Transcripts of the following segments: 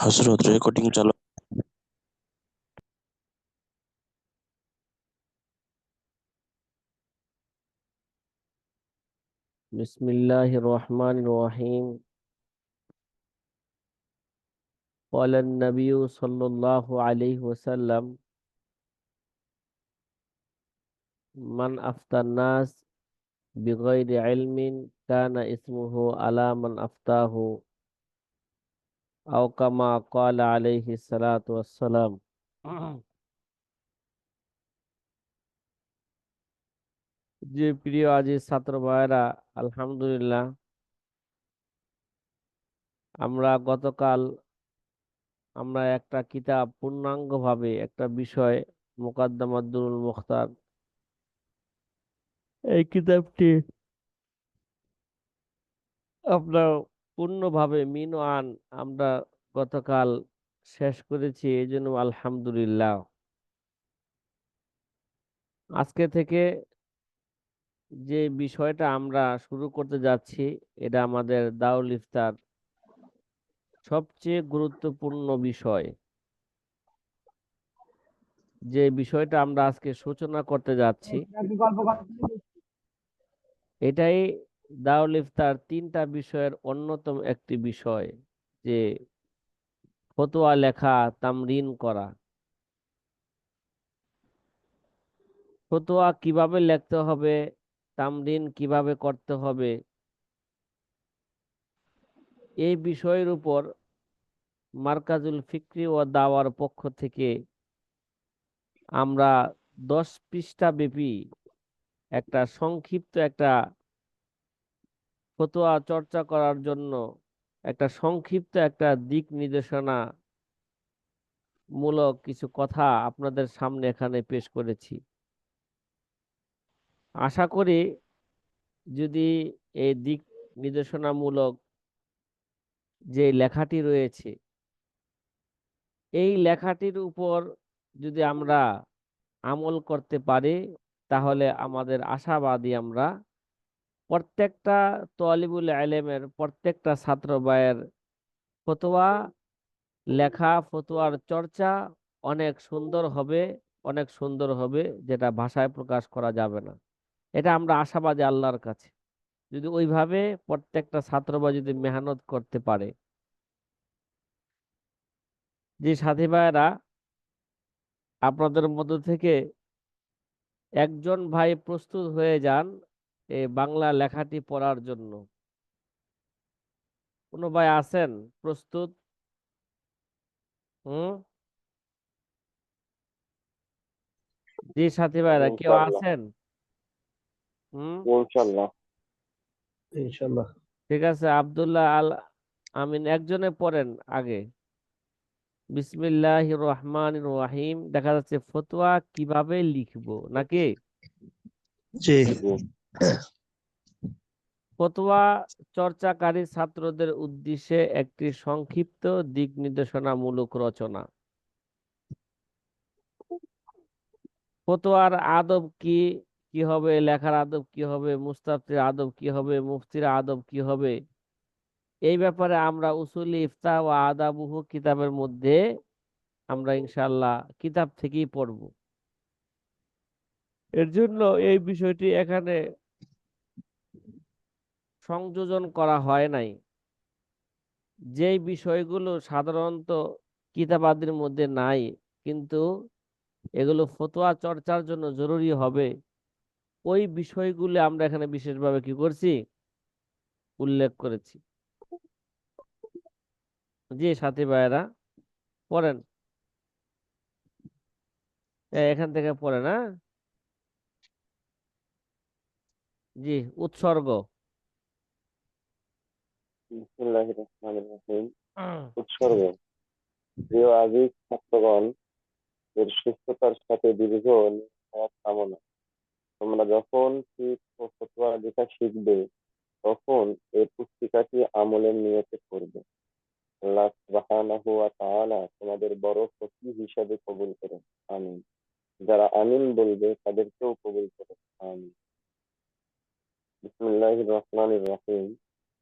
হজরত রেকর্ডিং চালু। बिस्मिल्लाहिर रहमानिर रहीम। قال النبي صلى الله عليه وسلم من أفتى الناس بغير علم كان اسمه على من أفتاه أو كما قال عليه الصلاة والسلام। যে প্রিয় আজি ছাত্র ভাইরা, আলহামদুলিল্লাহ, আমরা একটা কিতাব পূর্ণাঙ্গভাবে একটা বিষয় মুকাদ্দামাত দুরুল মুখতার, এই কিতাবটি আপনার পূর্ণভাবে মিনওয়ান আমরা গতকাল শেষ করেছি, এই জন্য আলহামদুলিল্লাহ। আজকে থেকে যে বিষয়টা আমরা শুরু করতে যাচ্ছি, এটা আমাদের দারুল ইফতার সবচেয়ে গুরুত্বপূর্ণ বিষয়। যে বিষয়টা আমরা আজকে সূচনা করতে যাচ্ছি, এটাই দারুল ইফতার তিনটা বিষয়ের অন্যতম একটি বিষয়, যে ফতোয়া লেখা, তামরিন করা। ফতোয়া কিভাবে লিখতে হবে, তামরিন কিভাবে করতে হবে, এই বিষয়ের উপর মার্কাজুল ফিকরি ও দাওয়ার পক্ষ থেকে আমরা 10 পৃষ্ঠা ব্যাপী একটা ফতোয়া চর্চা করার জন্য সংক্ষিপ্ত একটা দিক নির্দেশনা মূলক কিছু কথা আপনাদের সামনে এখানে পেশ করেছি। আশা করি যদি এই দিক নির্দেশনামূলক যে লেখাটি রয়েছে, এই লেখাটির উপর যদি আমরা আমল করতে পারি, তাহলে আমাদের আশাবাদী আমরা প্রত্যেকটা তলিবুল ইলমের, প্রত্যেকটা ছাত্র ভাইয়ের ফতোয়া লেখা, ফতোয়ার চর্চা অনেক সুন্দর হবে, অনেক সুন্দর হবে, যেটা ভাষায় প্রকাশ করা যাবে না। এটা আমরা আশাবাদী আল্লাহর কাছে, যদি ওইভাবে প্রত্যেকটা ছাত্র ভাই যদি মেহনত করতে পারে। যে সাথী ভাইয়েরা, আপনাদের মধ্য থেকে একজন ভাই প্রস্তুত হয়ে যান এই বাংলা লেখাটি পড়ার জন্য। কোনো ভাই আছেন প্রস্তুত? হুম, জি সাথী ভাইরা, কেউ ইনশাআল্লাহ। আছেন? হুম, ইনশাআল্লাহ। ইনশাল্লাহ। ঠিক আছে। আব্দুল্লাহ আল আমিন একজনে পড়েন আগে। বিসমিল্লাহির রহমানির রহিম। দেখা যাচ্ছে ফতোয়া কিভাবে লিখবো নাকি? জি। জি। ফতোয়া চর্চাকারী ছাত্রদের উদ্দেশ্যে একটি সংক্ষিপ্ত দিক নির্দেশনামূলক রচনা। ফতোয়ার আদব কি, কি হবে, লেখার আদব কি হবে, মুস্তাফির আদব কি হবে, মুফতির আদব কি হবে, এই ব্যাপারে আমরা উসুল ইফতা ও আদাবুহু কিতাবের মধ্যে আমরা ইনশাআল্লাহ কিতাব থেকেই পড়ব। এর জন্য এই বিষয়টি এখানে সংযোজন করা হয় নাই। যেই বিষয়গুলো সাধারণত কিতাবাদির মধ্যে নাই, কিন্তু এগুলো ফতোয়া চর্চার জন্য জরুরি হবে, ওই বিষয়গুলো আমরা এখানে বিশেষভাবে কি করছি, উল্লেখ করেছি। জি সাথী ভাইয়েরা, পড়েন। এখান থেকে পড়েন, হ্যাঁ। জি, উৎসর্গ। বিসমিল্লাহির রহমানির রহিম। উৎসর্গ। প্রিয় আজিজ ছাত্রগণ, এর সুস্থতার সাথে দীর্ঘ হায়াত কামনা। তোমরা যখন ঠিক ও ফতোয়া লেখা শিখবে, তখন এই পুস্তিকাটি আমলের নিয়তে করবে। আল্লাহ সুবহানাহু ওয়া তাআলা তোমাদের বড় ফকিহ হিসাবে কবুল করেন। আমিন। যারা আমিন বলবে তাদেরকেও কবুল করেন। আমিন। বিসমিল্লাহির রহমানির রহিম।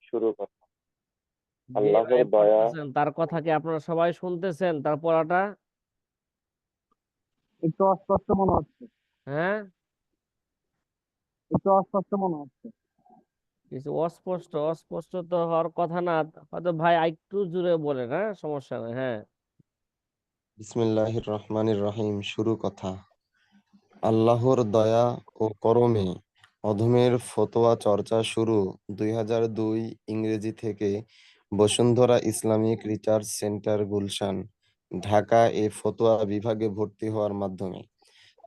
শুরু কথা। যে আল্লাহর ভাই দয়া পড়তেছেন তার কথা কি আপনারা সবাই শুনতেছেন তার পড়াটা? একটু অস্পষ্ট মনে হচ্ছে, হ্যাঁ, একটু অস্পষ্ট মনে হচ্ছে। কিছু অস্পষ্ট অস্পষ্ট তো হওয়ার কথা না। হয়তো ভাই একটু জোরে বলেন, হ্যাঁ সমস্যা নেই, হ্যাঁ। বিসমিল্লাহির রহমানির রহিম। শুরু কথা। আল্লাহর দয়া ও করমে অধমের ফতোয়া চর্চা শুরু 2002 ইংরেজি থেকে Bashundhara Islamic research centre Gulshan, Dhaka এ ফতোয়া বিভাগে ভর্তি হওয়ার মাধ্যমে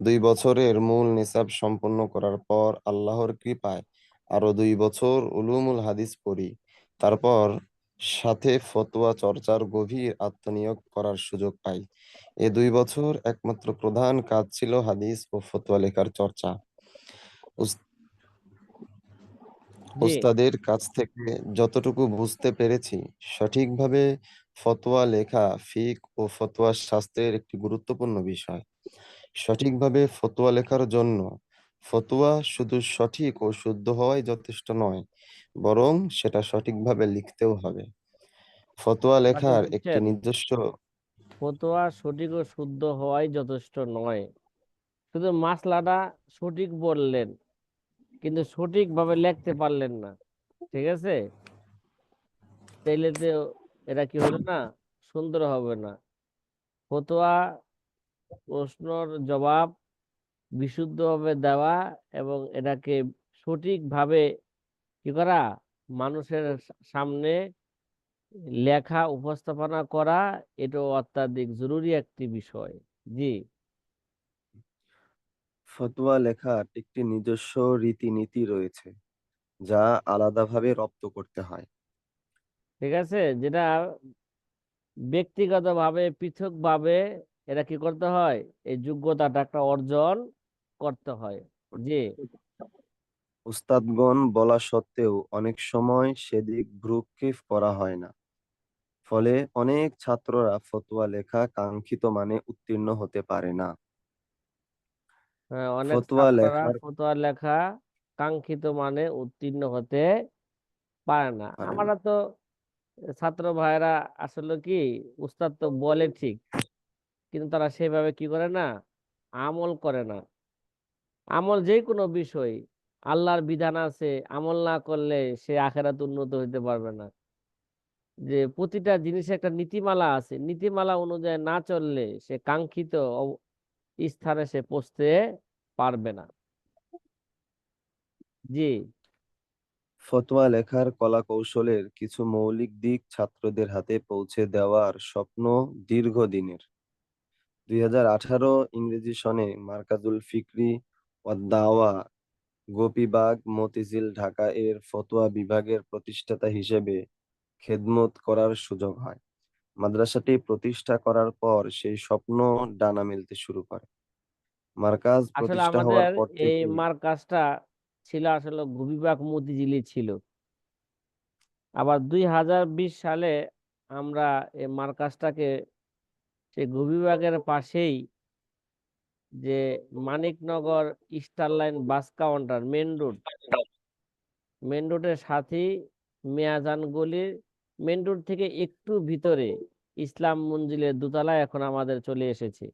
2 বছরের মূল নিসাব সম্পন্ন করার পর আল্লাহর কৃপায় আরো 2 বছর উলুমুল হাদিস পড়ি। তারপর সাথে ফতোয়া চর্চার গভীর আত্মনিয়োগ করার সুযোগ পাই। এ 2 বছর একমাত্র প্রধান কাজ ছিল হাদিস ও ফতোয়া লেখার চর্চা। উস- জি, উস্তাদের কাছ থেকে যতটুকু বুঝতে পেরেছি, সঠিকভাবে ফতোয়া লেখা ফিকহ ও ফতোয়া শাস্ত্রের একটি গুরুত্বপূর্ণ বিষয়। সঠিকভাবে ফতোয়া লেখার জন্য ফতোয়া শুধু সঠিক ও শুদ্ধ হওয়াই যথেষ্ট নয়, বরং সেটা সঠিকভাবে লিখতেও হবে। ফতোয়া কথা লেখার একটি বুঝছেন? নিজস্ব ফতোয়া সঠিক ও শুদ্ধ হওয়াই যথেষ্ট নয়, শুধু মাসলাটা সঠিক বললেন কিন্তু সঠিকভাবে লিখতে পারলেন না, ঠিক আছে? তাইলে তো এটা কি হলো না, সুন্দর হবে না। ফতোয়া প্রশ্নর জবাব বিশুদ্ধভাবে দেওয়া এবং এটাকে সঠিকভাবে কি করা, মানুষের সামনে লেখা উপস্থাপনা করা, এটা অত্যাধিক জরুরি একটি বিষয়। জি, ফতোয়া লেখার একটি নিজস্ব রীতিনীতি রয়েছে, যা আলাদাভাবে রপ্ত করতে হয়। ঠিক আছে, যেটা ব্যক্তিগতভাবে পৃথকভাবে এটা কি করতে হয়, এই যোগ্যতাটা একটা অর্জন করতে হয়। জি, উস্তাদগণ বলা সত্ত্বেও অনেক সময় সেদিক ভ্রূক্ষেপ করা হয় না। ফলে অনেক ছাত্ররা ফতোয়া লেখা কাঙ্ক্ষিত মানে উত্তীর্ণ হতে পারে না। হ্যাঁ, অনেক ফতোয়া ছাত্ররা লেখার ফতোয়া লেখা কাঙ্ক্ষিত মানে উত্তীর্ণ হতে পারে না। পারে না। আমরা তো ছাত্র ভাইরা আসলে কি, উস্তাদ তো বলে ঠিক কিন্তু তারা সেভাবে কি করে না, আমল করে না। আমল যে কোনো বিষয়, আল্লাহর বিধান আছে, আমল না করলে সে আখেরাত উন্নত হইতে পারবে না। যে প্রতিটা জিনিসের একটা নীতিমালা আছে, নীতিমালা অনুযায়ী না চললে সে কাঙ্ক্ষিত স্থানে সে পৌঁছতে পারবে না। জি, ফতোয়া লেখার কলা কৌশলের কিছু মৌলিক দিক ছাত্রদের হাতে পৌঁছে দেওয়ার স্বপ্ন দীর্ঘদিনের। 2018 ইংরেজি সনে মার্কাজুল ফিকরি ওয়াদ দাওয়া গোপীবাগ মতিঝিল ঢাকা এর ফতোয়া বিভাগের প্রতিষ্ঠাতা হিসেবে খেদমত করার সুযোগ হয়। মাদ্রাসাটি প্রতিষ্ঠা করার পর সেই স্বপ্ন ডানা মেলতে শুরু করে। মার্কাজ আসলে প্রতিষ্ঠা হওয়ার আমাদের পর এই থেকে মার্কাজটা ছিল আসলে গভীরবাগ মতিঝিলে ছিল। আবার 2020 সালে আমরা এই মার্কাজটাকে সেই গভীরবাগের পাশেই যে Maniknagar Eastern line bus counter main রোডের সাথেই মিয়াজান গলির মেন রোড থেকে একটু ভিতরে ইসলাম মঞ্জিলের দোতলায় এখন আমাদের চলে এসেছে।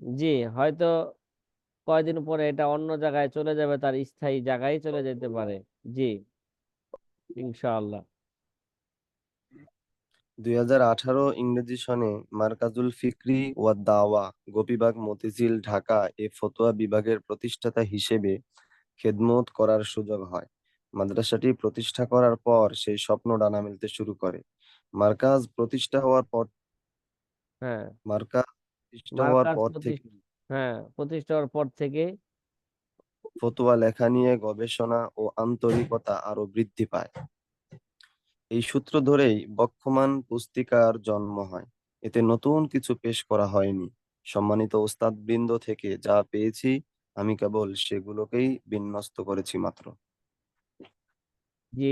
জি, হয়তো কয়দিন পরে এটা অন্য জায়গায় চলে যাবে, তার স্থায়ী জায়গায় চলে যেতে পারে। জি, ইনশাআল্লাহ। 2018 ইংরেজি সনে মার্কাজুল ফিকরি ওয়াদ দাওয়া গোপীবাগ মতিঝিল ঢাকা এ ফতোয়া বিভাগের প্রতিষ্ঠাতা হিসেবে খেদমত করার সুযোগ হয়। মাদ্রাসাটি প্রতিষ্ঠা করার পর সেই স্বপ্ন ডানা মেলতে শুরু করে। মার্কাজ প্রতিষ্ঠা হওয়ার পর হ্যাঁ, মার্কাজ প্রতিষ্ঠা হওয়ার মার্কাজ পর থেকে প্রতিষ্ঠা, হ্যাঁ, প্রতিষ্ঠা হওয়ার পর থেকে ফতোয়া লেখা নিয়ে গবেষণা ও আন্তরিকতা আরো বৃদ্ধি পায়। এই সূত্র ধরেই বক্ষমান পুস্তিকার জন্ম হয়। এতে নতুন কিছু পেশ করা হয়নি। সম্মানিত ওস্তাদবৃন্দ থেকে যা পেয়েছি আমি কেবল সেগুলোকেই বিন্যস্ত করেছি মাত্র। জি,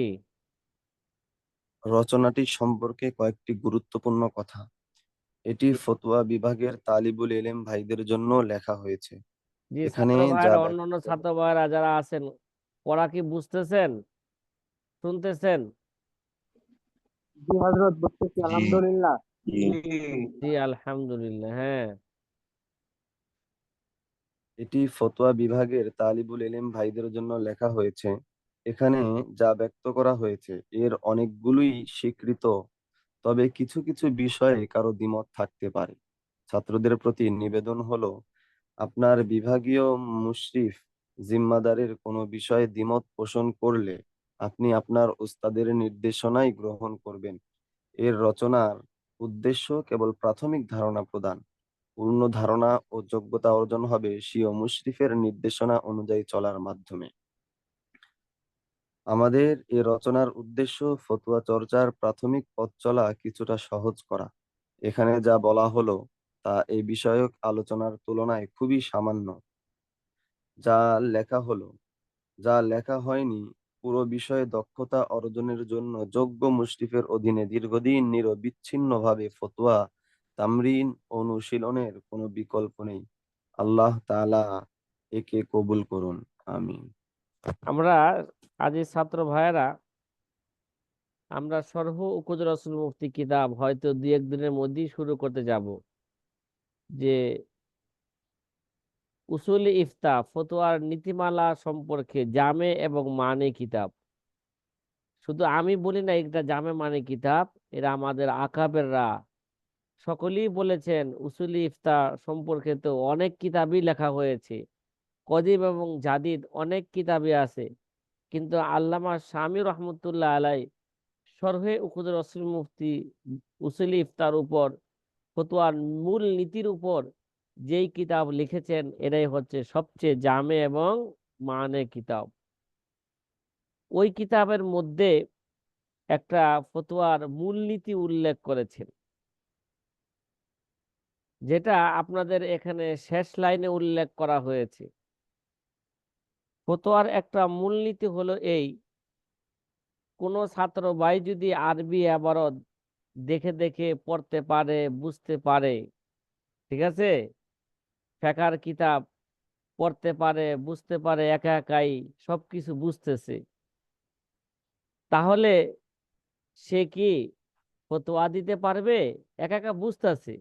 রচনাটি সম্পর্কে কয়েকটি গুরুত্বপূর্ণ কথা। এটি ফতোয়া বিভাগের তালিবুল ইলম ভাইদের জন্য লেখা হয়েছে। জি, এখানে ছাত্র যা ভাইরা, অন্যান্য ব্যাখ্যা ছাত্র ভাইরা যারা আছেন, পড়া কি বুঝতেছেন, শুনতেছেন? জি হজরত, বুঝতেছি, জি আলহামদুলিল্লাহ। জি আলহামদুলিল্লাহ। হ্যাঁ, এটি ফতোয়া বিভাগের তালিবুল ইলম ভাইদের জন্য লেখা হয়েছে। এখানে যা ব্যক্ত করা হয়েছে এর অনেকগুলোই স্বীকৃত, তবে কিছু কিছু বিষয়ে কারো দ্বিমত থাকতে পারে। ছাত্রদের প্রতি নিবেদন হলো, আপনার বিভাগীয় মুশরিফ জিম্মাদারের কোনো বিষয়ে দ্বিমত পোষণ করলে আপনি আপনার উস্তাদের নির্দেশনাই গ্রহণ করবেন। এর রচনার উদ্দেশ্য কেবল প্রাথমিক ধারণা প্রদান। পূর্ণ ধারণা ও যোগ্যতা অর্জন হবে স্বীয় মুশরিফের নির্দেশনা অনুযায়ী চলার মাধ্যমে। আমাদের এ রচনার উদ্দেশ্য ফতোয়া চর্চার প্রাথমিক পথ চলা কিছুটা সহজ করা। এখানে যা বলা হলো তা এই বিষয়ক আলোচনার তুলনায় খুবই সামান্য। যা লেখা হলো যা লেখা হয়নি পুরো বিষয়ে দক্ষতা অর্জনের জন্য যোগ্য মুশরিফের অধীনে দীর্ঘদিন নিরবিচ্ছিন্নভাবে ফতোয়া তামরিন ও অনুশীলনের কোনো বিকল্প নেই। আল্লাহ তাআলা একে কবুল করুন, আমিন। আমরা আজ ছাত্র ভাইয়েরা আমরা সরহ উপজেলা রসুল মুফতি কিতাব হয়তো 2-1 দিনের মধ্যেই শুরু করতে যাব, যে উসুল ইফতা ফতোয়ার নীতিমালা সম্পর্কে জামে এবং মানে কিতাব। শুধু আমি বলি না এটা জামে মানে কিতাব, এরা আমাদের আকাবেররা সকলেই বলেছেন। উসুল ইফতা সম্পর্কে তো অনেক কিতাবই লেখা হয়েছে, কদিম এবং জাদিদ অনেক কিতাবই আছে, কিন্তু আল্লামা শামী রহমতুল্লাহ আলাই শরহে উকুদুর রসুল মুফতি উসুল ইফতার উপর ফতোয়ার মূল নীতির উপর যেই কিতাব লিখেছেন এটাই হচ্ছে সবচেয়ে জামে এবং মানে কিতাব। ওই কিতাবের মধ্যে একটা ফতোয়ার মূলনীতি উল্লেখ করেছেন, যেটা আপনাদের এখানে শেষ লাইনে উল্লেখ করা হয়েছে। ফতোয়ার একটা মূলনীতি হলো এই: কোনো ছাত্র ভাই যদি আরবি ইবারত দেখে দেখে পড়তে পারে, বুঝতে পারে, ঠিক আছে, ফিকহের কিতাব পড়তে পারে, বুঝতে পারে, একা একাই সবকিছু বুঝতেছে, তাহলে সে কি ফতোয়া দিতে পারবে? একা একা বুঝতেছে,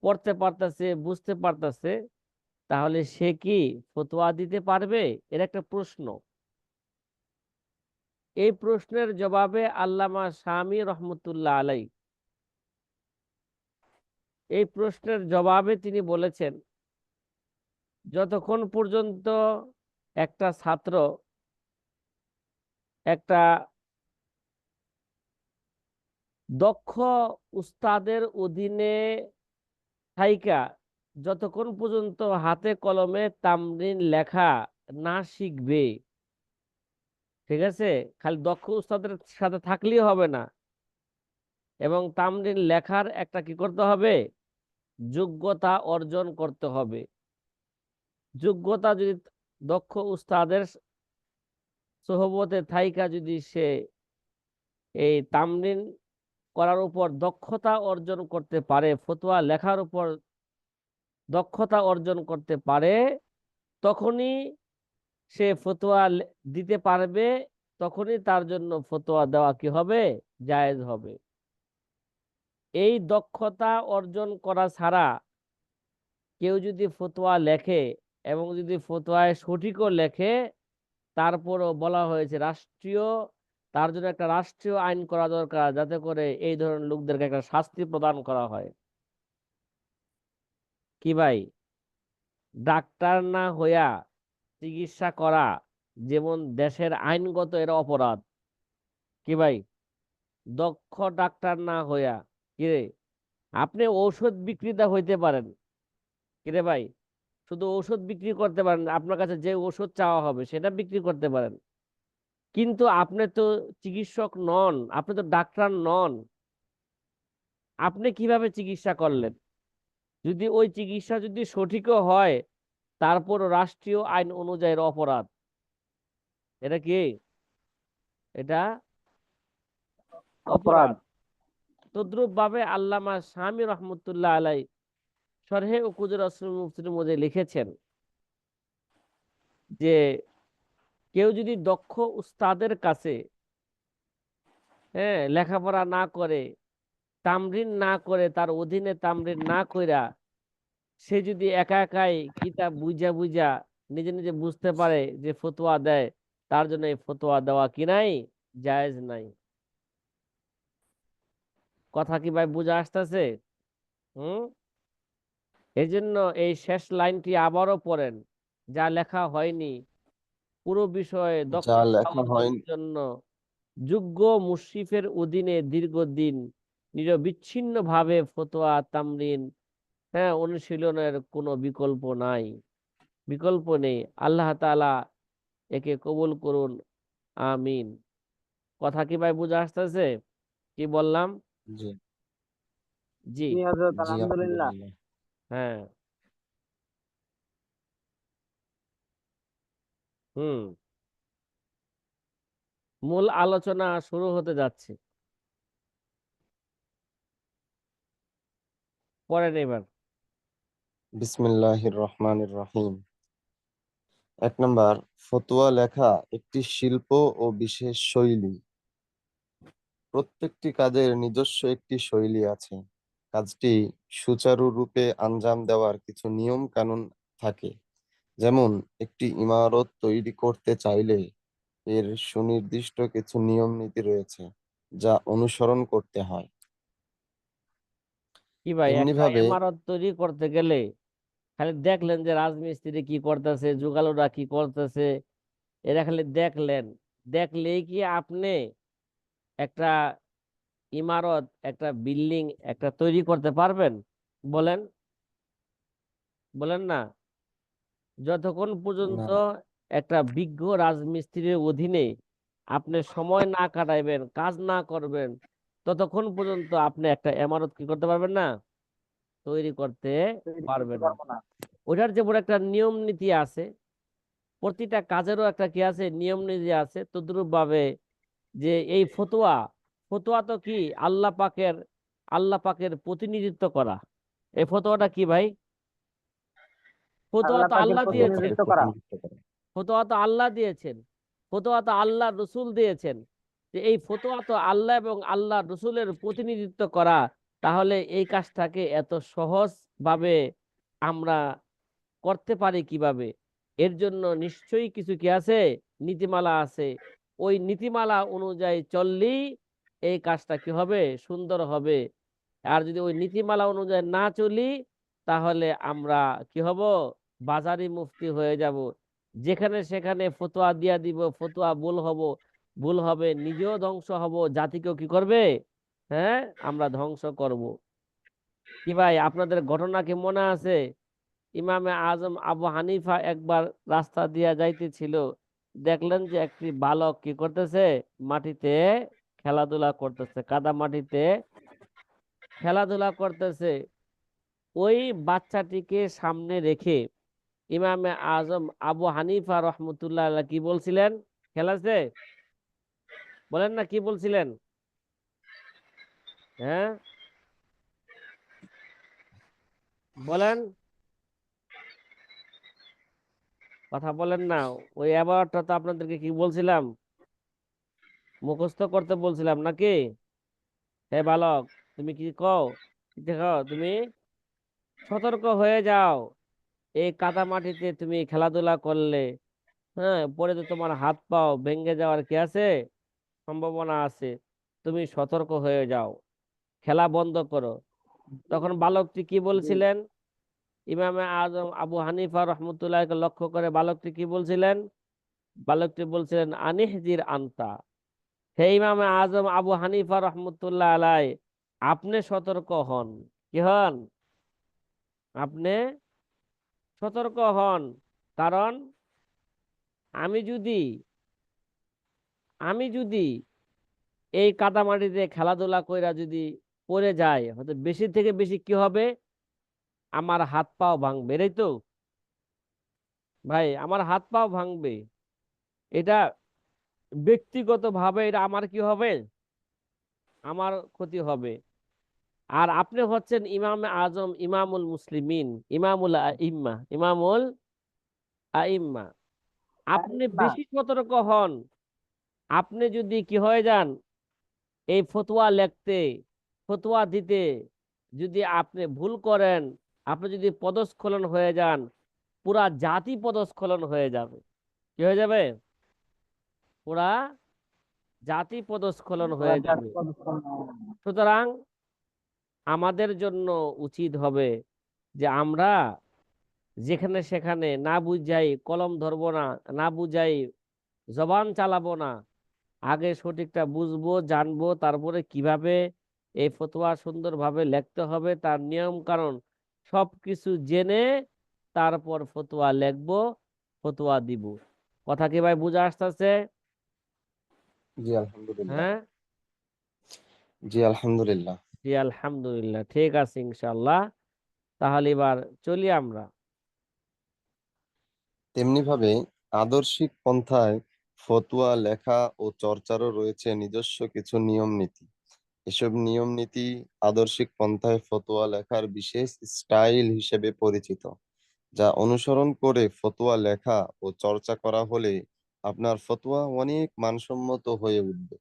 পড়তে পারতেছে, বুঝতে পারতেছে, তাহলে সে কি ফতোয়া দিতে পারবে? এর একটা প্রশ্ন। এই প্রশ্নের জবাবে আল্লামা শামী রহমতুল্লাহ আলাই এই প্রশ্নের জবাবে তিনি বলেছেন, যতক্ষণ পর্যন্ত একটা ছাত্র একটা দক্ষ উস্তাদের অধীনে থাইকা যতক্ষণ পর্যন্ত হাতে কলমে তামরিন লেখা না শিখবে, ঠিক আছে, খালি দক্ষ উস্তাদের সাথে থাকলেই হবে না, এবং তামরিন লেখার একটা কি করতে হবে? যোগ্যতা অর্জন করতে হবে। যোগ্যতা যদি দক্ষ উস্তাদের সোহবতে থাইকা যদি সে এই তামরিন করার উপর দক্ষতা অর্জন করতে পারে, ফতোয়া লেখার উপর দক্ষতা অর্জন করতে পারে, তখনই সে ফতোয়া দিতে পারবে, তখনই তার জন্য ফতোয়া দেওয়া কি হবে? জায়েজ হবে। এই দক্ষতা অর্জন করা ছাড়া কেউ যদি ফতোয়া লেখে এবং যদি ফতোয়ায় সঠিকও লেখে, তারপরও বলা হয়েছে রাষ্ট্রীয়, তার জন্য একটা রাষ্ট্রীয় আইন করা দরকার, যাতে করে এই ধরনের লোকদেরকে একটা শাস্তি প্রদান করা হয়। কি ভাই, ডাক্তার না হইয়া চিকিৎসা করা যেমন দেশের আইনগত এর অপরাধ। কি ভাই, দক্ষ ডাক্তার না হইয়া, কিরে, আপনি ঔষধ বিক্রেতা হইতে পারেন, কিরে ভাই, শুধু ঔষধ বিক্রি করতে পারেন, আপনার কাছে যে ওষুধ চাওয়া হবে সেটা বিক্রি করতে পারেন, কিন্তু আপনি তো চিকিৎসক নন, আপনি তো ডাক্তার নন। আপনি কিভাবে চিকিৎসা করলেন? যদি ওই চিকিৎসা যদি সঠিকও হয়, তারপর রাষ্ট্রীয় আইন অনুযায়ী এর অপরাধ। এটা কি? এটা অপরাধ। অপরাধ। তদ্রুপ ভাবে আল্লামা শামী রহমতুল্লাহ আলাই শরহে উকুদুর রসুল মুফতির মধ্যে লিখেছেন যে কেউ যদি দক্ষ উস্তাদের কাছে হ্যাঁ, লেখাপড়া না করে, তামরিন না করে, তার অধীনে তামরিন না কইরা সে যদি একা একাই কিতাব বুঝা বুঝা নিজে নিজে বুঝতে পারে যে ফতোয়া দেয়, তার জন্য এই ফতোয়া দেওয়া কি নাই, জায়েজ নাই। কথা কি ভাই বুঝা আসতেছে? হুম। এই জন্য এই শেষ লাইনটি আবারও পড়েন, যা লেখা হয়নি পুরো বিষয়ে যা দক্ষতা লেখা অর্জনের হয়নি জন্য যোগ্য মুশরিফের অধীনে দীর্ঘদিন নিরবিচ্ছিন্ন ভাবে ফতোয়া তামরিন, হ্যাঁ, অনুশীলনের কোনো বিকল্প নাই, বিকল্প নেই। আল্লাহ তাআলা একে কবুল করুন, আমিন। কথা কি ভাই বুঝা আসতেছে? কি বললাম? জি জি। জি হযরত, জি আলহামদুলিল্লাহ। আলহামদুলিল্লাহ। হ্যাঁ। হুম। মূল আলোচনা শুরু হতে যাচ্ছে, পড়েন এবার। বিসমিল্লাহির রহমানির রহিম। 1 নাম্বার, ফতোয়া লেখা একটি শিল্প ও বিশেষ শৈলী। প্রত্যেকটি কাজের নিজস্ব একটি শৈলী আছে। কাজটি সুচারুরূপে আঞ্জাম দেওয়ার কিছু নিয়ম কানুন থাকে। যেমন, একটি ইমারত তৈরি করতে চাইলে এর সুনির্দিষ্ট কিছু নিয়ম নীতি রয়েছে যা অনুসরণ করতে হয়। কি ভাই, এমনি একটা ভাবে ইমারত তৈরি করতে গেলে খালি দেখলেন যে রাজমিস্ত্রি কি করতেছে, যুগালুরা কি করতেছে, এরা খালি দেখলেন, দেখলেই কি আপনি একটা ইমারত, একটা বিল্ডিং একটা তৈরি করতে পারবেন? বলেন, বলেন না। যতক্ষণ না, পর্যন্ত একটা বিজ্ঞ রাজমিস্ত্রির অধীনে আপনি সময় না কাটাইবেন, কাজ না করবেন, ততক্ষণ পর্যন্ত আপনি একটা ইমারত কি করতে পারবেন না, তৈরি করতে তৈরি করতে পারবেন না। পারবো না। ওটার যেমন একটা নিয়ম নীতি আছে, প্রতিটা কাজেরও একটা কি আছে, নিয়ম নীতি আছে, তদ্রুপ ভাবে যে এই ফতোয়া, ফতোয়া তো কি আল্লাহ পাকের প্রতিনিধিত্ব করা। এই ফতোয়াটা কি ভাই? ফতোয়া আল্লাহ তো পাকের আল্লাহ আল্লাহ দিয়েছেন, পাকের প্রতিনিধিত্ব করা। প্রতিনিধিত্ব করে। ফতোয়া তো আল্লাহ দিয়েছেন, ফতোয়া তো আল্লাহ রসুল দিয়েছেন। যে এই ফতোয়া তো আল্লাহ এবং আল্লাহ রসুলের প্রতিনিধিত্ব করা, তাহলে এই কাজটাকে এত সহজ ভাবে আমরা করতে পারি কিভাবে? এর জন্য নিশ্চয়ই কিছু কি আছে, নীতিমালা আছে। ওই নীতিমালা অনুযায়ী চললেই এই কাজটা কি হবে, সুন্দর হবে। আর যদি ওই নীতিমালা অনুযায়ী না চলি, তাহলে আমরা কি হব, বাজারি মুফতি হয়ে যাব। যেখানে সেখানে ফতোয়া দিয়া দিব, ফতোয়া ভুল হব, ভুল হবে, নিজেও ধ্বংস হব, জাতিকেও কি করবে, হ্যাঁ, আমরা ধ্বংস করব। কি ভাই, আপনাদের ঘটনা কি মনে আছে? ইমামে আজম আবু হানিফা একবার রাস্তা দিয়া যাইতেছিল, দেখলেন যে একটি বালক কি করতেছে, মাটিতে খেলাধুলা করতেছে, কাদা মাটিতে খেলাধুলা করতেছে। ওই বাচ্চাটিকে সামনে রেখে ইমামে আজম আবু হানিফা রহমতুল্লাহ আলাইহি কি বলছিলেন? খেলাছে, বলেন না কি বলছিলেন? হ্যাঁ, বলেন, কথা বলেন না। ওই অ্যাওয়ার্ডটা তো আপনাদেরকে কি বলছিলাম, মুখস্থ করতে বলছিলাম নাকি? হে বালক, তুমি কি কও, কি দেখো, তুমি সতর্ক হয়ে যাও। এই কাদা মাটিতে তুমি খেলাধুলা করলে, হ্যাঁ, পরে তো তোমার হাত পাও ভেঙে যাওয়ার কি আছে, সম্ভাবনা আছে। তুমি সতর্ক হয়ে যাও, খেলা বন্ধ করো। তখন বালকটি কি জি। বলছিলেন? ইমামে আজম আবু হানিফা রহমতুল্লাহকে লক্ষ্য করে বালকটি কি বলছিলেন? বালকটি বলছিলেন, আনিহজির আনতা। হে ইমামে আজম আবু হানিফা রহমতুল্লাহ আলাই, আপনি সতর্ক হন। কি হন? আপনি সতর্ক হন। কারণ আমি যদি আমি যদি এই কাদামাটিতে খেলাধুলা কইরা যদি পড়ে যায়, হয়তো বেশি থেকে বেশি কি হবে, আমার হাত পাও ভাঙবে, এটাই তো ভাই, আমার হাত পাও ভাঙবে। এটা ব্যক্তিগত ভাবে এটা আমার কি হবে, আমার ক্ষতি হবে। আর আপনি হচ্ছেন ইমামে আজম, ইমামুল মুসলিমিন, ইমামুল আইম্মা, ইমামুল আইম্মা। আপনি না, বেশি সতর্ক হন। আপনি যদি কি হয়ে যান, এই ফতোয়া লিখতে, ফতোয়া দিতে যদি আপনি ভুল করেন, আপনি যদি পদস্খলন হয়ে যান, পুরা জাতি পদস্খলন হয়ে যাবে। কি হয়ে যাবে? পুরা জাতি পদস্খলন হয়ে যাবে। সুতরাং আমাদের জন্য উচিত হবে যে আমরা যেখানে সেখানে না বুঝাই কলম ধরবো না, না বুঝাই জবান চালাবো না। আগে সঠিকটা বুঝবো, জানবো, তারপরে কিভাবে এই ফতোয়া সুন্দরভাবে লিখতে হবে তার নিয়ম কানুন সবকিছু জেনে তারপর ফতোয়া লিখবো, ফতোয়া দিব। কথা কি ভাই বুঝা আসতেছে? জি আলহামদুলিল্লাহ। হ্যাঁ, জি আলহামদুলিল্লাহ। জি আলহামদুলিল্লাহ, ঠিক আছে ইনশাআল্লাহ। তাহলে এবার চলি আমরা। তেমনি ভাবে আদর্শিক পন্থায় ফতোয়া লেখা ও চর্চারও রয়েছে নিজস্ব কিছু নিয়ম নীতি। এসব নিয়ম নীতি আদর্শিক পন্থায় ফতোয়া লেখার বিশেষ স্টাইল হিসেবে পরিচিত, যা অনুসরণ করে ফতোয়া লেখা ও চর্চা করা হলে আপনার ফতোয়া অনেক মানসম্মত হয়ে উঠবে।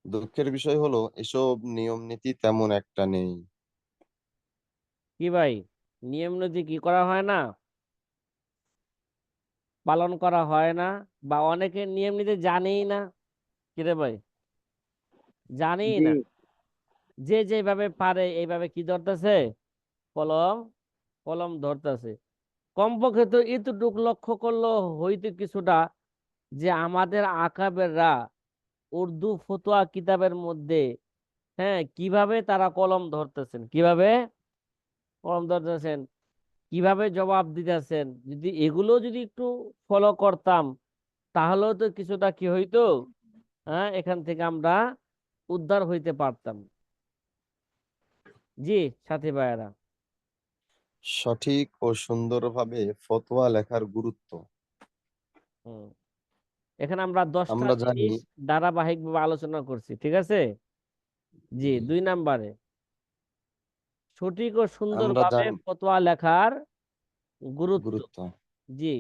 দুঃখের বিষয় হলো এসব নিয়ম নীতি তেমন একটা নেই। কি ভাই, নিয়ম নীতি কি করা হয় না, পালন করা হয় না, বা অনেকে নিয়ম নীতি জানেই না। কিরে ভাই, জানেই জি না। যে যেভাবে পারে এইভাবে কি ধরতেছে, কলম কলম ধরতেছে। কমপক্ষে তো এতটুক লক্ষ্য করলো হইতে কিছুটা, যে আমাদের আকাবেররা উর্দু ফতোয়া কিতাবের মধ্যে, হ্যাঁ, কিভাবে তারা কলম ধরতেছেন, কিভাবে কলম ধরতেছেন, কিভাবে জবাব দিতেছেন, যদি এগুলো যদি একটু ফলো করতাম, তাহলেও তো কিছুটা কি হইতো, হ্যাঁ, এখান থেকে আমরা উদ্ধার হইতে পারতাম। জি সাথী ভাইয়েরা। সঠিক ও সুন্দরভাবে ফতোয়া লেখার গুরুত্ব হুম, এখানে আমরা 10টা আমরা জানি। জিনিস ধারাবাহিকভাবে আলোচনা করছি, ঠিক আছে? জি, জি, 2 নম্বরে সঠিক ও আমরা সুন্দরভাবে জানি ফতোয়া লেখার গুরুত্ব। গুরুত্ব জি,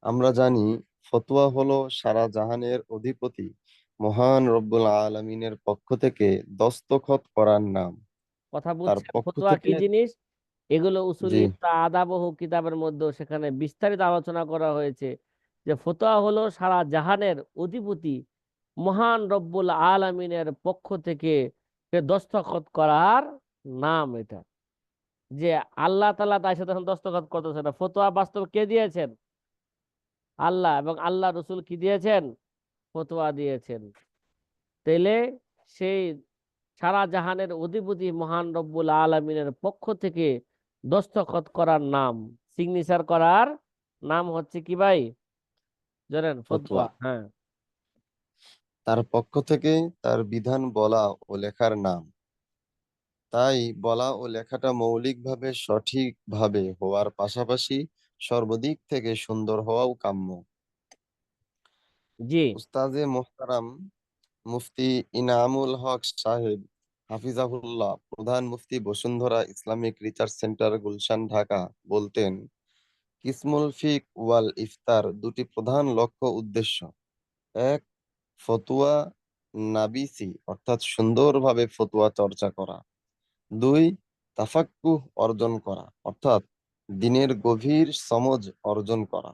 আমরা জানি ফতোয়া হলো সারা জাহানের অধিপতি মহান রব্বুল আলামিনের পক্ষ থেকে দস্তখত করার নাম। কথা তার বুঝছেন পক্ষ ফতোয়া থেকে। কি জিনিস? এগুলো জি, উসুলি আদাবহ কিতাবের মধ্যে সেখানে বিস্তারিত আলোচনা করা হয়েছে যে ফতোয়া হলো সারা জাহানের অধিপতি মহান রব্বুল আলামিনের পক্ষ থেকে দস্তখত করার নাম এটা। যে আল্লাহ তাআলা তার সাথে এখন দস্তখত করতেছে না, ফতোয়া বাস্তব কে দিয়েছেন? আল্লাহ, এবং আল্লাহ রসুল কি দিয়েছেন? ফতোয়া দিয়েছেন। তাইলে সেই সারা জাহানের অধিপতি মহান রব্বুল আলামিনের পক্ষ থেকে দস্তখত করার নাম, সিগনেচার করার নাম হচ্ছে কি ভাই? জানেন? ফতোয়া ফতোয়া। হ্যাঁ, তার পক্ষ থেকে তার বিধান বলা ও লেখার নাম। তাই বলা ও লেখাটা মৌলিকভাবে সঠিকভাবে হওয়ার পাশাপাশি সর্বদিক থেকে সুন্দর হওয়াও কাম্য। জি, উস্তাজে মোহতারাম মুফতি ইনামুল হক সাহেব হাফিজাহুল্লাহ, প্রধান মুফতি Bashundhara Islamic research centre, Gulshan, Dhaka, বলতেন, কিসমুল ফিক ওয়াল ইফতার দুটি প্রধান লক্ষ্য উদ্দেশ্য: এক, ফতুয়া নাবিসি অর্থাৎ সুন্দরভাবে ফতুয়া চর্চা করা; দুই, তাফাক্কুহ অর্জন করা অর্থাৎ দিনের গভীর সমঝ অর্জন করা।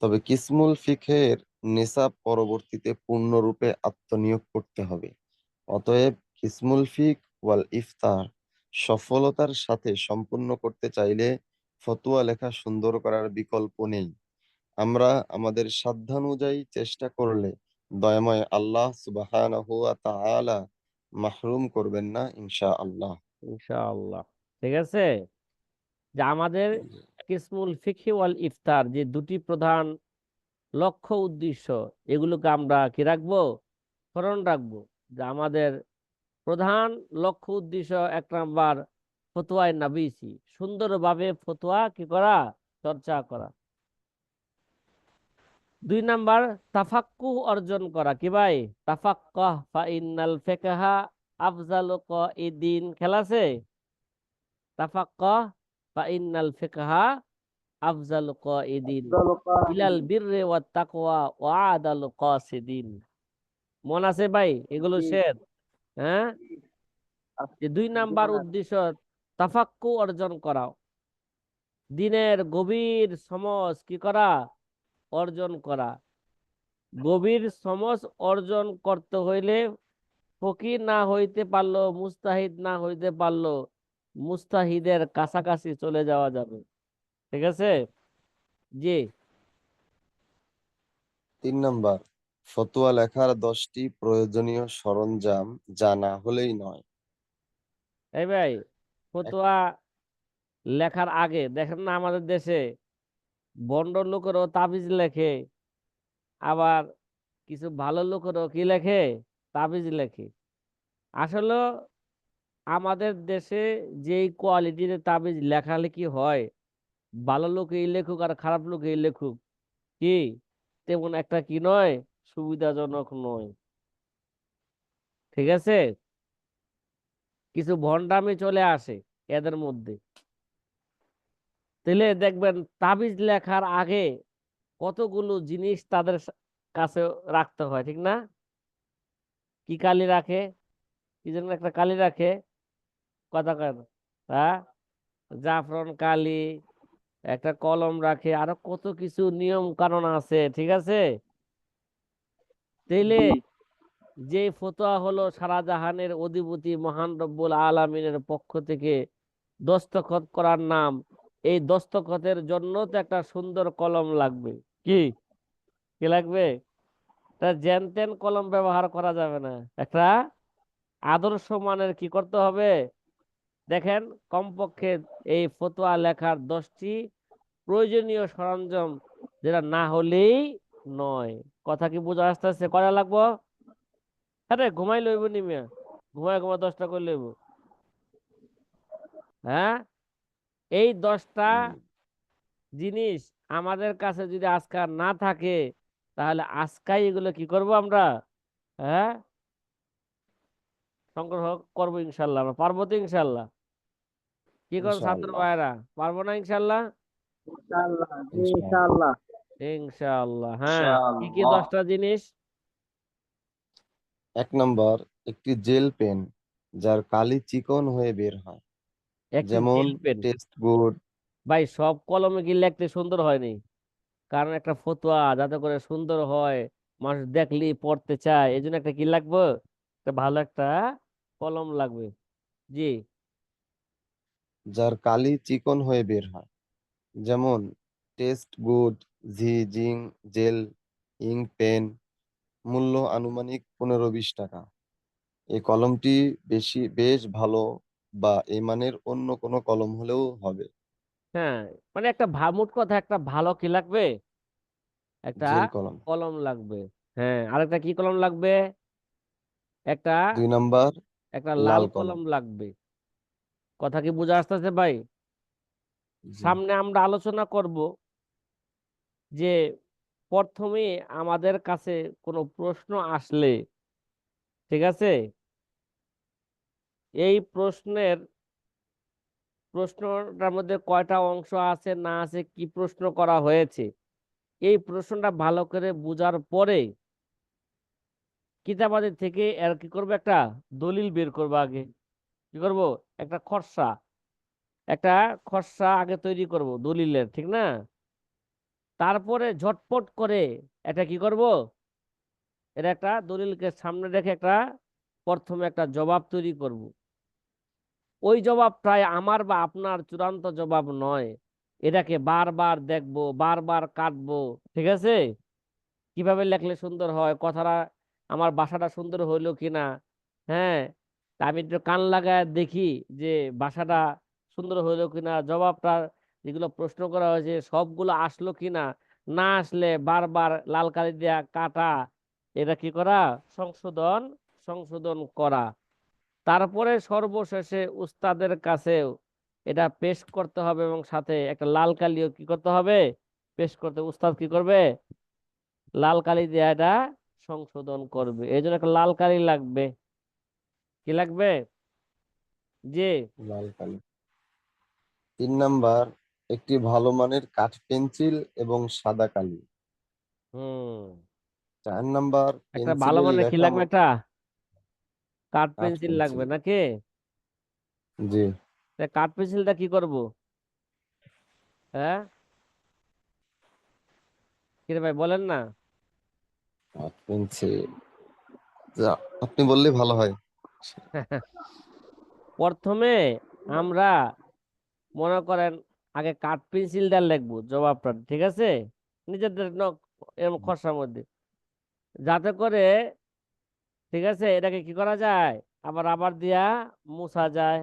তবে কিসমুল ফিকহের নিসাব পরবর্তীতে পূর্ণরূপে আত্মনিয়োগ করতে হবে। অতএব কিসমুল ফিক ওয়াল ইফতার সফলতার সাথে সম্পূর্ণ করতে চাইলে ফতোয়া লেখা সুন্দর করার বিকল্প নেই। আমরা আমাদের সাধ্যানুযায়ী চেষ্টা করলে দয়াময় আল্লাহ সুবহানাহু ওয়া তাআলা মাহরুম করবেন না ইনশাআল্লাহ। ইনশাআল্লাহ। ঠিক আছে, যে আমাদের কিসমুল ফিকহি ওয়াল ইফতার যে দুটি প্রধান লক্ষ্য উদ্দেশ্য, এগুলোকে আমরা কি রাখবো? স্মরণ রাখবো। যে আমাদের প্রধান লক্ষ্য উদ্দেশ্য 1 নাম্বার ফতোয়ায়ে নাবিসি, সুন্দরভাবে ফতোয়া কি করা, চর্চা করা। 2 নাম্বার তাফাক্কুহ অর্জন করা। কি ভাই? তাফাক্কাহ ফা ইন্নাল ফিকহা আফজালু কাইদিন, খেলা আছে? তাফাক্কাহ ফা ইন্নাল ফিকহা আফজালু কাইদিন ইলাল বিররি ওয়াত তাকওয়া ওয়া আদালু কাসিদিন। মন আছে ভাই এগুলো জি, শের? হ্যাঁ, যে 2 নাম্বার জীবনের উদ্দেশ্য তাফাক্কু অর্জন করা, দিনের গভীর সমঝ কি করা, অর্জন করা। গভীর সমঝ অর্জন করতে হইলে ফকির না হইতে পারলো, মুস্তাহিদ না হইতে পারলো, মুস্তাহিদের কাছাকাছি চলে যাওয়া যাবে। ঠিক আছে? জি। 3 নাম্বার, ফতোয়া লেখার 10টি প্রয়োজনীয় সরঞ্জাম যা না হলেই নয়। এই ভাই, এক ফতোয়া লেখার আগে দেখেন না আমাদের দেশে বন্ড লোকেরও তাবিজ লেখে, আবার কিছু ভালো লোকেরও কি লেখে, তাবিজ লেখে। আসলে আমাদের দেশে যেই কোয়ালিটির তাবিজ লেখালেখি হয়, ভালো লোকেই লেখুক আর খারাপ লোকেই লেখুক, কি তেমন একটা কি নয়, সুবিধাজনক নয়। ঠিক আছে? কিছু ভণ্ডামি চলে আসে এদের মধ্যে। তাহলে দেখবেন তাবিজ লেখার আগে কতগুলো জিনিস তাদের কাছে রাখতে হয়, ঠিক না? কি কালি রাখে, কি যেন একটা কালি রাখে, কথা কেন, হ্যাঁ, জাফরান কালি, একটা কলম রাখে, আরো কত কিছু নিয়ম কানুন আছে। ঠিক আছে? তাইলে জি, যে ফতোয়া হলো সারা জাহানের অধিপতি মহান রব্বুল আলামিনের পক্ষ থেকে দস্তখত করার নাম, এই দস্তখতের জন্য তো একটা সুন্দর কলম লাগবে। কি কি লাগবে? তা যেন তেন কলম ব্যবহার করা যাবে না, একটা আদর্শ মানের কি করতে হবে। দেখেন, কমপক্ষে এই ফতোয়া লেখার 10টি প্রয়োজনীয় সরঞ্জাম যেটা না হলেই নয়। কথা কি বোঝা আসতেছে? করা লাগবো? আরে ঘুমাই লইব নি মিয়া, ঘুমায় ঘুমা 10টা করে লইব? হ্যাঁ, এই 10টা উম, জিনিস আমাদের কাছে যদি আজকাল না থাকে, তাহলে আজকাই এগুলো কি করব আমরা, হ্যাঁ, সংগ্রহ করবো ইনশাল্লাহ। আমরা পারবো তো ইনশাল্লাহ? কি করো ছাত্র ইনশাআল্লাহ। ভাইরা, পারবো না ইনশাল্লাহ? ইনশাআল্লাহ, জি, ইনশাআল্লাহ। ইনশাআল্লাহ। ইনশাআল্লাহ। হ্যাঁ, কি কি ইনশাআল্লাহ। 10টা জিনিস? 1 নাম্বার, একটি জেল পেন যার কালি চিকন হয়ে বের হয়, একটি যেমন জেল পেন। Text book. ভাই সব কলমে কি লিখতে সুন্দর হয়নি, কারণ একটা ফতোয়া যাতে করে সুন্দর হয়, মানুষ দেখলেই পড়তে চায়, এই জন্য একটা কি লাগবে, একটা ভালো একটা কলম লাগবে। জি। যার কালি চিকন হয়ে বের হয়, যেমন টেক্সট বুক, জিজিং জেল ইঙ্ক পেন। মূল্য আনুমানিক 15-20 টাকা। এই কলমটি বেশ ভালো, বা এই মানের অন্য কোনো কলম হলেও হবে। হ্যাঁ, মানে একটা মোট কথা একটা ভালো কি লাগবে, একটা জেল কলম। কলম লাগবে। হ্যাঁ, আরেকটা কি কলম লাগবে, একটা 2 নাম্বার, একটা লাল লাল কলম কলম। লাগবে। কথা কি বোঝা আসতেছে ভাই? জি। সামনে আমরা আলোচনা করব যে প্রথমে আমাদের কাছে কোনো প্রশ্ন আসলে, ঠিক আছে, এই প্রশ্নটার মধ্যে কয়টা অংশ আছে না আছে, কি প্রশ্ন করা হয়েছে, এই প্রশ্নটা ভালো করে বোঝার পরে কিতাবাদি থেকে এর কি করবো, একটা দলিল বের করবো আগে। কি করব? একটা খসড়া, একটা খসড়া আগে তৈরি করব দলিলের, ঠিক না? তারপরে ঝটপট করে এটা কি করব, এটা একটা দলিলকে সামনে রেখে একটা প্রথমে একটা জবাব তৈরি করব। ওই জবাবটাই আমার বা আপনার চূড়ান্ত জবাব নয়, এটাকে বারবার দেখবো, বারবার কাটবো। ঠিক আছে? কিভাবে লেখলে সুন্দর হয়, কথাটা আমার ভাষাটা সুন্দর হইলো কিনা। হ্যাঁ, তা আমি একটু কান লাগায় দেখি যে ভাষাটা সুন্দর হইলো কিনা, জবাবটা যেগুলো প্রশ্ন করা হয়েছে সবগুলো আসলো কিনা। না আসলে বারবার লাল কালি দেয়া কাটা, এটা কি করা, সংশোধন সংশোধন করা। তারপরে সর্বশেষে উস্তাদের কাছেও এটা পেশ করতে হবে, এবং সাথে একটা লাল কালিও কি করতে হবে, পেশ করতে। উস্তাদ কি করবে, লাল কালি দিয়ে এটা সংশোধন করবে, এই জন্য একটা লাল কালি লাগবে। কি লাগবে? জি। লাল কালি। 3 নাম্বার, একটি ভালো মানের কাঠ পেন্সিল এবং সাদা কালি। হুম। 4 নাম্বার একটা ভালো পেন্সিলের মানের কি লেখা লাগবে, একটা কাঠ কাঠ পেন্সিল লাগবে পেন্সিল। নাকি? জি, তা কাঠ পেন্সিলটা কি করব? হ্যাঁ, কি রে ভাই বলেন না। কাঠ পেন্সিল যা আপনি বললেই ভালো হয়। প্রথমে আমরা মনে করেন আগে কাঠ পেন্সিল দিয়ে লিখবো জবাবটা, ঠিক আছে? নিজেদের এরকম খসড়ার মধ্যে, যাতে করে, ঠিক আছে, এটাকে কি করা যায়, আবার রাবার দিয়া মুছা যায়।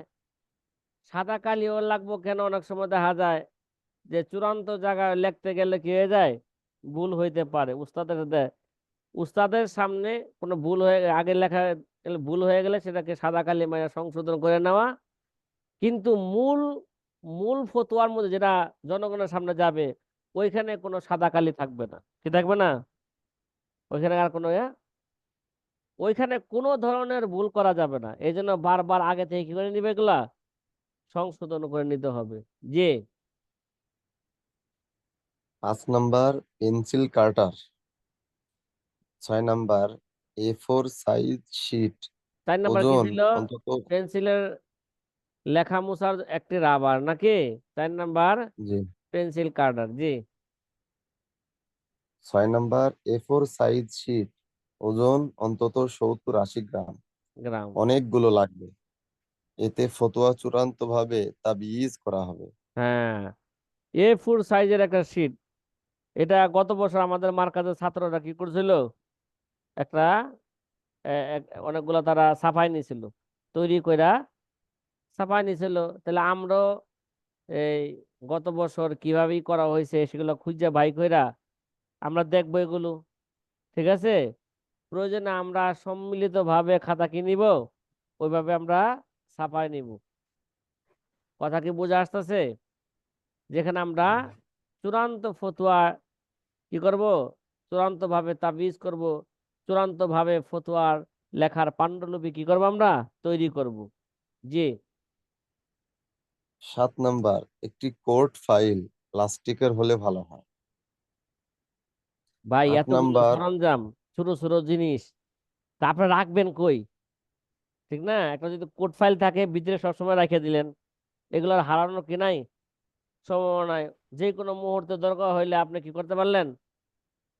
সাদা কালিও লাগবো কেন, অনেক সময় দেখা যায় যে চূড়ান্ত জায়গায় লিখতে গেলে কি হয়ে যায়, ভুল হইতে পারে। উস্তাদের সামনে কোনো ভুল হয়ে আগে লেখা গেলে, ভুল হয়ে গেলে সেটাকে সাদা কালি মাইরা সংশোধন করে নেওয়া। কিন্তু মূল মূল ফতোয়ার মধ্যে যেটা জনগণের সামনে যাবে, ওইখানে কোনো সাদা কালি থাকবে না। কি থাকবে না? ওইখানে আর কোনো ওইখানে কোনো ধরনের ভুল করা যাবে না। এই জন্য বারবার আগে থেকে কি করে নিবে, এগুলা সংশোধন করে নিতে হবে। যে 5 number pencil cutter. 6 number A4 size sheet, 4 number কি ওজন ছিল? অন্তত। পেন্সিলের লেখা মুছার একটি রাবার নাকি? 4 নাম্বার জি। পেন্সিল কার্ডার। জি। 6 নাম্বার A4 সাইজ শিট, ওজন অন্তত 70-80 গ্রাম। গ্রাম। অনেকগুলো লাগবে, এতে ফতোয়া চূড়ান্ত ভাবে তাবিজ করা হবে। হ্যাঁ, A4 সাইজের একটা শিট। এটা গত বছর আমাদের মার্কাজের ছাত্ররা কি করছিল, একটা অনেকগুলো তারা ছাপাই নিছিল, তৈরি কইরা ছাপাই নিছিল। তাহলে আমরাও এই গত বছর কিভাবে করা হয়েছে সেগুলো খুঁজে বাই কইরা আমরা দেখবো এগুলো, ঠিক আছে? প্রয়োজনে আমরা সম্মিলিত ভাবে খাতা কি নিব, ওইভাবে আমরা ছাপাই নিব। কথা কি বোঝা আসতেছে? যেখানে আমরা চূড়ান্ত ফতোয়া কি করব, চূড়ান্ত ভাবে তাবিজ করব, চূড়ান্ত ভাবে ফতোয়ার লেখার পান্ডুলিপি কি করব, আমরা তৈরি করব। জি। 7 নাম্বার একটি কোর্ট ফাইল, প্লাস্টিকের হলে ভালো হয়। ভাই 8 এতগুলো নাম্বার। সরঞ্জাম, ছোট ছোট জিনিস, তা আপনি রাখবেন কই? ঠিক না? একটা যদি কোড ফাইল থাকে ভিতরে সবসময় রেখে দিলেন, এগুলোর হারানোর কি নাই, সম্ভাবনায় যে কোনো মুহূর্তে দরকার হইলে আপনি কি করতে পারলেন,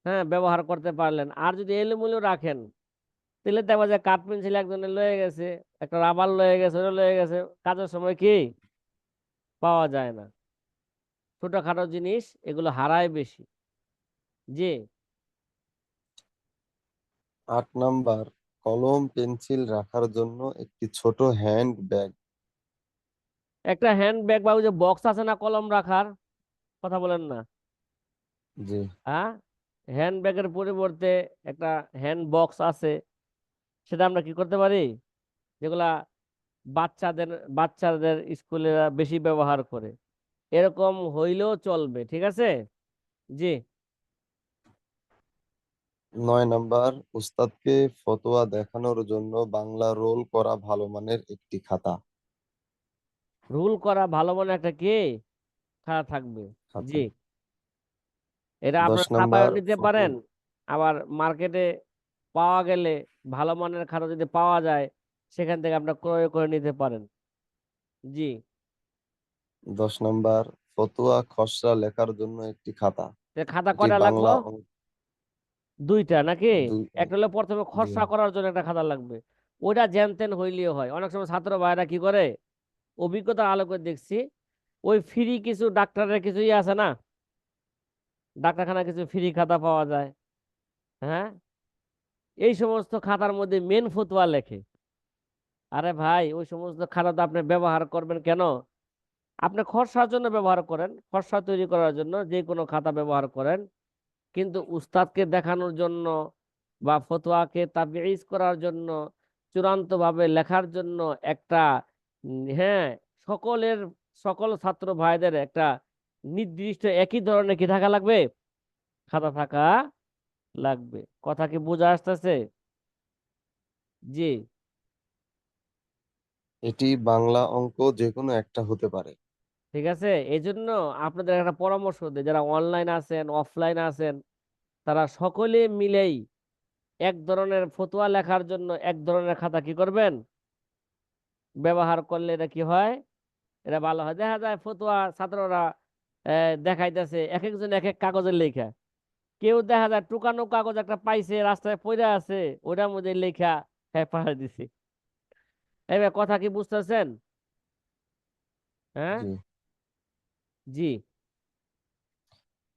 হ্যাঁ, ব্যবহার করতে পারলেন। আর যদি এলোমেলো রাখেন, তাহলে দেখা যায় কাঠ পেন্সিল একজনের লয়ে গেছে, একটা রাবার লয়ে গেছে, ওটা লয়ে গেছে, কাজের সময় কি পাওয়া যায় না। ছোটখাটো জিনিস এগুলো হারায় বেশি। জি। 8 নাম্বার কলম পেন্সিল রাখার জন্য একটি ছোট হ্যান্ড ব্যাগ। একটা হ্যান্ড ব্যাগ বা ওই যে বক্স আছে না কলম রাখার, কথা বলেন না, জি। হ্যাঁ, হ্যান্ড ব্যাগের পরিবর্তে একটা হ্যান্ড বক্স আছে, সেটা আমরা কি করতে পারি, যেগুলা বাচ্চাদের বাচ্চাদের স্কুলে বেশি ব্যবহার করে, এরকম হইলেও চলবে, ঠিক আছে? জি। 9 নাম্বার উস্তাদকে ফতোয়া দেখানোর জন্য বাংলা রোল করা ভালো মানের একটি খাতা। রুল করা ভালো মনে একটা কি খাতা থাকবে। খাতা। জি। এটা 10 আপনার নাম্বার ছাপায়ও নিতে ফতোয়া। পারেন, আবার মার্কেটে পাওয়া গেলে ভালো মানের খাতা যদি পাওয়া যায়, সেখান থেকে আপনার ক্রয় করে নিতে পারেন। জি। 10 নাম্বার ফতোয়া খসড়া লেখার জন্য একটি খাতা। খাতা এটি কয়টা লাগলো? বাংলা 2টা নাকি? দুই। একটা হলো প্রথমে জি। খসড়া করার জন্য একটা খাতা লাগবে, ওইটা যেনতেন হইলেও হয়। অনেক সময় ছাত্র ভাইরা কি করে, অভিজ্ঞতার আলোকে দেখছি, ওই ফ্রি কিছু ডাক্তারের কিছু ইয়ে আছে না, ডাক্তারখানা কিছু ফ্রি খাতা পাওয়া যায়, হ্যাঁ, এই সমস্ত খাতার মধ্যে মেন ফতোয়া লেখে। আরে ভাই, ওই সমস্ত খাতা তো আপনি ব্যবহার করবেন কেন? আপনি খসড়ার জন্য ব্যবহার করেন, খসড়া তৈরি করার জন্য যে কোনো খাতা ব্যবহার করেন, কিন্তু উস্তাদকে দেখানোর জন্য বা ফতোয়াকে তাবিজ করার জন্য, চূড়ান্ত ভাবে লেখার জন্য একটা হ্যাঁ, সকলের সকল ছাত্র ভাইদের একটা নির্দিষ্ট একই ধরনের কি থাকা লাগবে, খাতা থাকা লাগবে। কথা কি বোঝা আসতেছে? জি। এটি বাংলা অঙ্ক যে কোনো একটা হতে পারে। ঠিক আছে, এই জন্য আপনাদের একটা পরামর্শ দেয়, যারা অনলাইন আছেন অফলাইন আছেন, তারা সকলে মিলেই এক ধরনের ফতোয়া লেখার জন্য এক ধরনের খাতা কি করবেন, ব্যবহার করলে এটা কি হয়, এটা ভালো হয়। দেখা যায় ফতোয়া ছাত্ররা দেখাইতেছে এক একজন এক এক কাগজের লেখা, কেউ দেখা যায় টুকানো কাগজ একটা পাইছে রাস্তায় পড়ে আছে, ওটার মধ্যে লেখা হ্যাঁ পাঠিয়ে দিছে। এবার কথা কি বুঝতেছেন? হ্যাঁ, জি জি।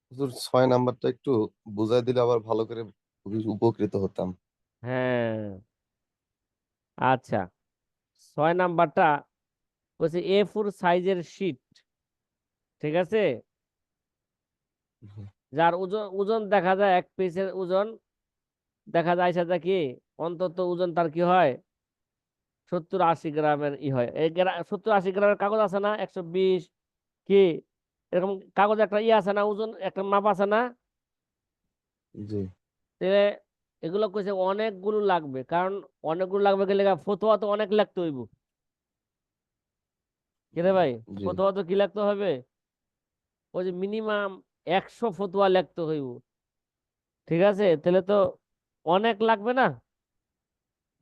হুজুর, 6 নাম্বারটা একটু বুঝাই দিলে আবার ভালো করে খুবই উপকৃত হতাম। হ্যাঁ, আচ্ছা, 6 নাম্বারটা হচ্ছে A4 সাইজের শিট, ঠিক আছে, যার ওজন ওজন দেখা যায় এক পিসের ওজন দেখা যায় সেটা কি অন্তত ওজন তার কি হয় 70-80 গ্রামের হয়। এই 70-80 গ্রামের কাগজ আছে না, 120 কি এরকম কাগজ একটা আছে না, ওজন একটা মাপ আছে না। জি তাহলে এগুলো কইছে অনেকগুলো লাগবে, কারণ অনেকগুলো লাগবে গেলে ফতোয়া তো অনেক লিখতে হইব। কি রে ভাই, জি ফতোয়া তো কি লিখতে হবে, ওই যে মিনিমাম 100 ফতোয়া লিখতে হইব, ঠিক আছে, তাহলে তো অনেক লাগবে না।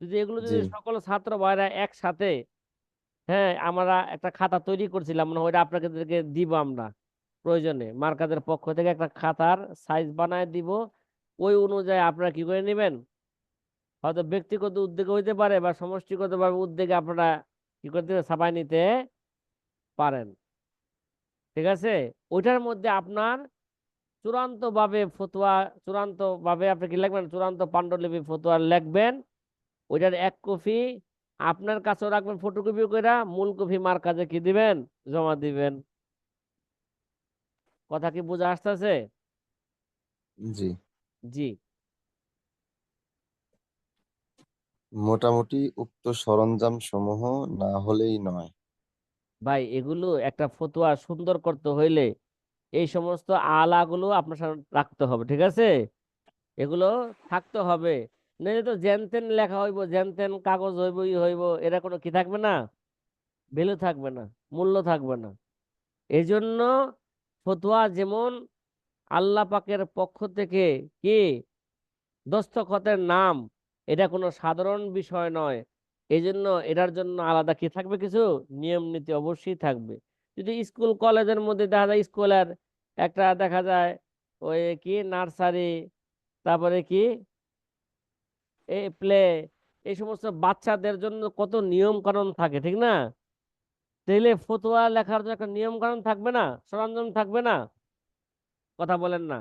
যদি জি সকল ছাত্র ভাইরা একসাথে, হ্যাঁ, আমরা একটা খাতা তৈরি করছিলাম না, ওইটা আপনাদেরকে দিব আমরা, প্রয়োজনে মার্কাজের পক্ষ থেকে একটা খাতার সাইজ বানায় দিব, ওই অনুযায়ী আপনারা কি করে নেবেন, হয়তো ব্যক্তিগত উদ্যোগে হইতে পারে বা সমষ্টিগত ভাবে উদ্যোগে আপনারা কি করতে ছাপাই নিতে পারেন, ঠিক আছে। ওইটার মধ্যে আপনার চূড়ান্ত ভাবে ফতোয়া, চূড়ান্ত ভাবে আপনি কি লিখবেন, চূড়ান্ত পাণ্ডুলিপি ফতোয়া লিখবেন, ওইটার এক কপি আপনার কাছেও রাখবেন ফটোকপি করে, মূল কপি মার্কাজে কি দিবেন, জমা দিবেন। কথা কি বোঝা আসতেছে? জি জি। মোটামুটি উক্ত সরঞ্জাম সমূহ না হলেই নয়। ভাই এগুলো একটা ফতোয়া সুন্দর করতে হইলে এই সমস্ত আলাগুলো আপনার সামনে রাখতে হবে, ঠিক আছে, এগুলো থাকতে হবে, নইলে তো যেন তেন লেখা হইব, যেন তেন কাগজ হইব, ই হইব, এরা কোনো কি থাকবে না, ভ্যালু থাকবে না, মূল্য থাকবে না। এই জন্য ফতোয়া যেমন আল্লাহ পাকের পক্ষ থেকে কি দস্তখতের নাম, এটা কোনো সাধারণ বিষয় নয়। এই জন্য এটার জন্য আলাদা কি থাকবে, কিছু নিয়ম নীতি অবশ্যই থাকবে। যদি স্কুল কলেজের মধ্যে দেখা যায়, স্কুলের একটা দেখা যায় ওই কি নার্সারি, তারপরে কি এই প্লে, এই সমস্ত বাচ্চাদের জন্য কত নিয়ম কানুন থাকে, ঠিক না, তাইলে ফতোয়া লেখার জন্য একটা নিয়ম কানুন থাকবে না, সরঞ্জাম থাকবে না, কথা বলেন না।